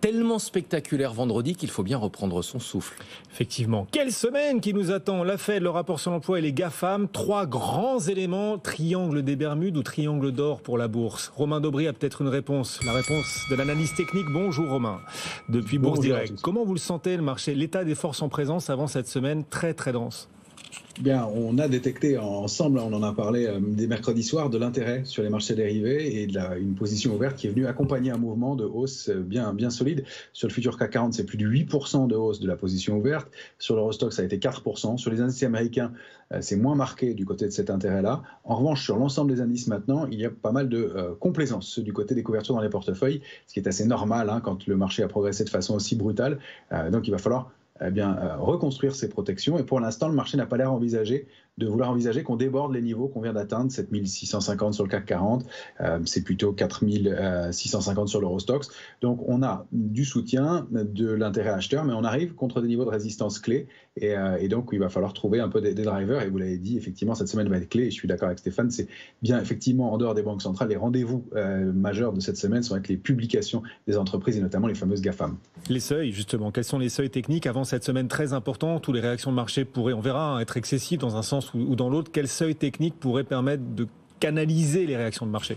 Tellement spectaculaire vendredi qu'il faut bien reprendre son souffle. Effectivement. Quelle semaine qui nous attend? La Fed, le rapport sur l'emploi et les GAFAM. Trois grands éléments. Triangle des Bermudes ou triangle d'or pour la bourse? Romain Daubry a peut-être une réponse. La réponse de l'analyse technique. Bonjour Romain. Depuis Bourse Direct. Comment vous le sentez le marché? L'état des forces en présence avant cette semaine très très dense. Bien, on a détecté ensemble, on en a parlé dès mercredi soir, de l'intérêt sur les marchés dérivés et une position ouverte qui est venue accompagner un mouvement de hausse bien solide. Sur le futur CAC 40, c'est plus de 8% de hausse de la position ouverte. Sur l'Eurostoxx, ça a été 4%. Sur les indices américains, c'est moins marqué du côté de cet intérêt-là. En revanche, sur l'ensemble des indices maintenant, il y a pas mal de complaisance du côté des couvertures dans les portefeuilles, ce qui est assez normal quand le marché a progressé de façon aussi brutale. Donc il va falloir reconstruire ces protections. Et pour l'instant, le marché n'a pas l'air de vouloir envisager qu'on déborde les niveaux qu'on vient d'atteindre, 7650 sur le CAC 40, c'est plutôt 4650 sur l'Eurostoxx. Donc on a du soutien, de l'intérêt acheteur, mais on arrive contre des niveaux de résistance clés. Et donc il va falloir trouver un peu des drivers. Et vous l'avez dit, effectivement, cette semaine va être clé. Et je suis d'accord avec Stéphane, c'est bien effectivement en dehors des banques centrales, les rendez-vous majeurs de cette semaine sont avec les publications des entreprises et notamment les fameuses GAFAM. Les seuils, justement, quels sont les seuils techniques avant cette semaine très importante où les réactions de marché pourraient, on verra, être excessives dans un sens ou dans l'autre? Quels seuils techniques pourraient permettre de canaliser les réactions de marché?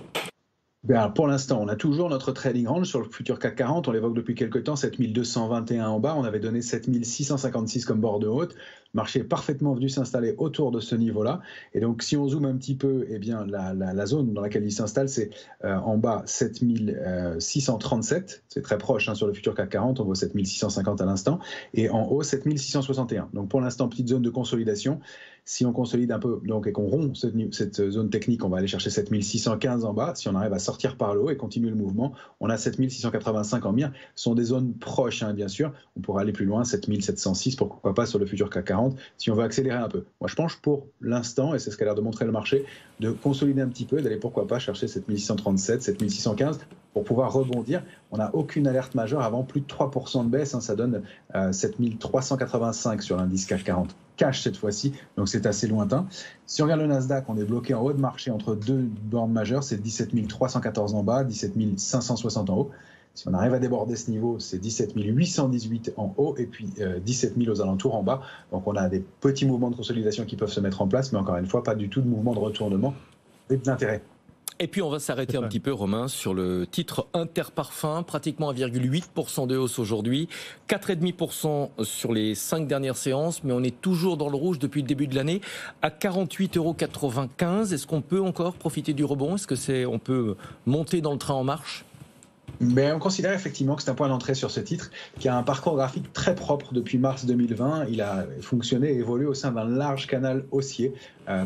Bien, pour l'instant, on a toujours notre trading range sur le futur CAC 40. On l'évoque depuis quelques temps, 7221 en bas. On avait donné 7656 comme bord de haute. Le marché est parfaitement venu s'installer autour de ce niveau-là. Et donc, si on zoome un petit peu, eh bien, la zone dans laquelle il s'installe, c'est en bas 7637. C'est très proche sur le futur CAC 40. On voit 7650 à l'instant. Et en haut, 7661. Donc, pour l'instant, petite zone de consolidation. Si on consolide un peu et qu'on rompt cette zone technique, on va aller chercher 7615 en bas. Si on arrive à sortir par le haut et continuer le mouvement, on a 7685 en mire. Ce sont des zones proches, bien sûr. On pourra aller plus loin, 7706, pourquoi pas sur le futur CAC 40, si on veut accélérer un peu. Moi, je pense pour l'instant, et c'est ce qu'a l'air de montrer le marché, de consolider un petit peu et d'aller pourquoi pas chercher 7637, 7615 pour pouvoir rebondir. On n'a aucune alerte majeure avant plus de 3% de baisse. Ça donne 7385 sur l'indice CAC 40. Cash cette fois-ci, donc c'est assez lointain. Si on regarde le Nasdaq, on est bloqué en haut de marché entre deux bornes majeures, c'est 17 314 en bas, 17 560 en haut. Si on arrive à déborder ce niveau, c'est 17 818 en haut et puis 17 000 aux alentours en bas. Donc on a des petits mouvements de consolidation qui peuvent se mettre en place, mais encore une fois, pas du tout de mouvement de retournement avec de l'intérêt. Et puis on va s'arrêter un petit peu, Romain, sur le titre Interparfums, pratiquement 1,8% de hausse aujourd'hui, 4,5% sur les 5 dernières séances, mais on est toujours dans le rouge depuis le début de l'année, à 48,95 €. Est-ce qu'on peut encore profiter du rebond? Est-ce qu'on peut monter dans le train en marche? Mais on considère effectivement que c'est un point d'entrée sur ce titre qui a un parcours graphique très propre depuis mars 2020. Il a fonctionné et évolué au sein d'un large canal haussier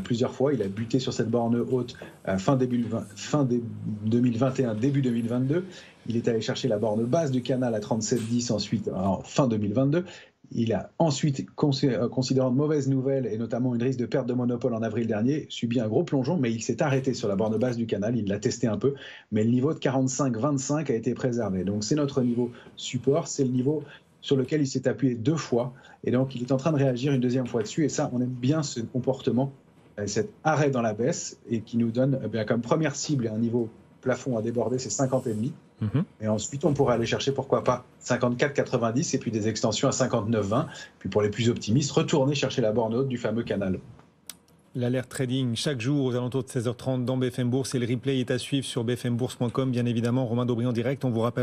plusieurs fois. Il a buté sur cette borne haute fin 2021, début 2022. Il est allé chercher la borne basse du canal à 37,10 ensuite en fin 2022. Il a ensuite, considérant de mauvaises nouvelles et notamment une risque de perte de monopole en avril dernier, subi un gros plongeon, mais il s'est arrêté sur la borne basse du canal, il l'a testé un peu, mais le niveau de 45,25 a été préservé. Donc c'est notre niveau support, c'est le niveau sur lequel il s'est appuyé 2 fois, et donc il est en train de réagir une deuxième fois dessus, et ça, on aime bien ce comportement, cet arrêt dans la baisse, et qui nous donne comme première cible et un niveau plafond à déborder, c'est 50,5. Et ensuite, on pourrait aller chercher, pourquoi pas, 54,90 et puis des extensions à 59,20. Puis pour les plus optimistes, retourner chercher la borne haute du fameux canal. L'alerte trading chaque jour aux alentours de 16h30 dans BFM Bourse et le replay est à suivre sur bfmbourse.com. Bien évidemment, Romain Daubry en direct. On vous rappelle